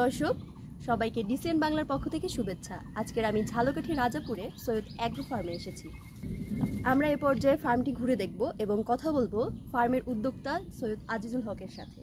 দর্শক সবাইকে ডিসিএন বাংলার পক্ষ থেকে শুভেচ্ছা। আজকের আমি ঝালকাঠি রাজাপুরে সৈয়দ অ্যাগ্রো ফার্মে এসেছি। আমরা এ পর্যায়ে ফার্মটি ঘুরে দেখব এবং কথা বলবো ফার্মের উদ্যোক্তা সৈয়দ আজিজুল হকের সাথে।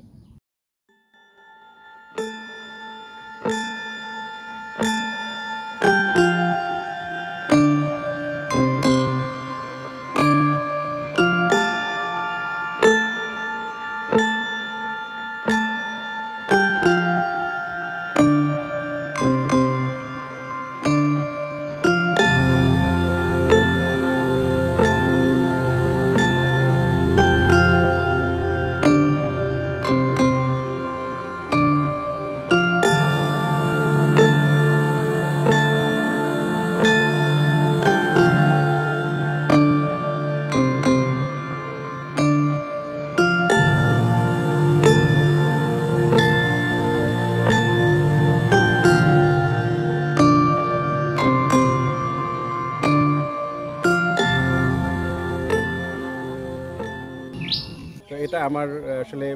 এটা আমার আসলে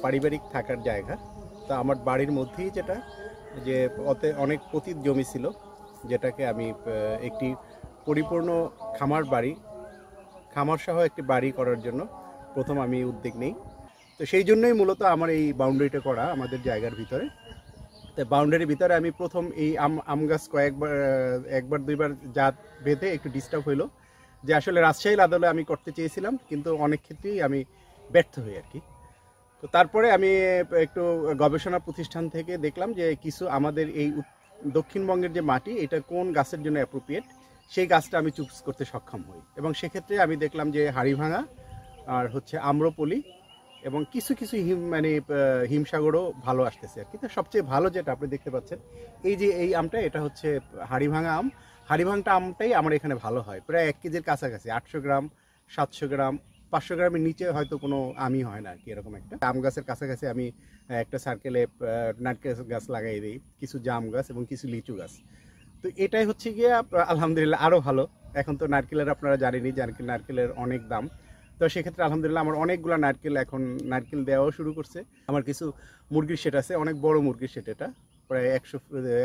পারিবারিক থাকার জায়গা। তো আমার বাড়ির মধ্যেই যেটা যে অনেক পতিত জমি ছিল, যেটাকে আমি একটি পরিপূর্ণ খামার সহ একটি বাড়ি করার জন্য প্রথম আমি উদ্যোগ নেই। তো সেই জন্যই মূলত আমার এই বাউন্ডারিটা করা আমাদের জায়গার ভিতরে। তো বাউন্ডারির ভিতরে আমি প্রথম এই আম গাছ একবার দুইবার জাত বেঁধে একটু ডিস্টার্ব হইলো, যে আসলে রাজশাহীর আদলে আমি করতে চেয়েছিলাম, কিন্তু অনেক ক্ষেত্রেই আমি ব্যর্থ হই আর কি। তো তারপরে আমি একটু গবেষণা প্রতিষ্ঠান থেকে দেখলাম যে কিছু আমাদের এই দক্ষিণবঙ্গের যে মাটি, এটা কোন গাছের জন্য অ্যাপ্রোপ্রিয়েট, সেই গাছটা আমি চুজ করতে সক্ষম হই। এবং সেক্ষেত্রে আমি দেখলাম যে হাড়িভাঙা আর আম্রপলি এবং কিছু হিমসাগরও ভালো আসতেছে আর কি। তো সবচেয়ে ভালো যেটা আপনি দেখতে পাচ্ছেন, এই আমটা, এটা হচ্ছে হাড়িভাঙা আম। হাড়িভাঙা আমটাই আমার এখানে ভালো হয়, প্রায় 1 কেজির কাছাকাছি, 800 গ্রাম, 700 গ্রাম, 500 গ্রামের নিচে হয়তো কোনো আমই হয় না আর কি। এরকম একটা আম গাছের কাছাকাছি আমি একটা সার্কেলে নারকেল গাছ লাগাই দিই, কিছু জাম গাছ এবং কিছু লিচু গাছ। তো এটাই হচ্ছে গিয়ে আলহামদুলিল্লাহ আরও ভালো। এখন তো নারকেলের আপনারা জানেনই, নারকেলের অনেক দাম। তো সেক্ষেত্রে আলহামদুলিল্লাহ আমার অনেকগুলো নারকেল দেওয়াও শুরু করছে। আমার কিছু মুরগির শেড আছে, অনেক বড় মুরগির শেড, এটা প্রায়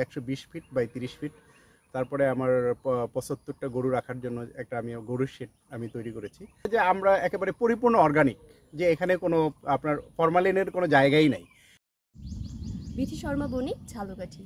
120 ফিট বাই 30 ফিট। তারপরে আমার 75টা গরু রাখার জন্য একটা আমি গরুর শেড আমি তৈরি করেছি। যে আমরা একেবারে পরিপূর্ণ অর্গানিক, যে এখানে কোনো আপনার ফরমালিনের কোনো জায়গাই নাই। বিথি শর্মা বণিক, ঝালকাঠি।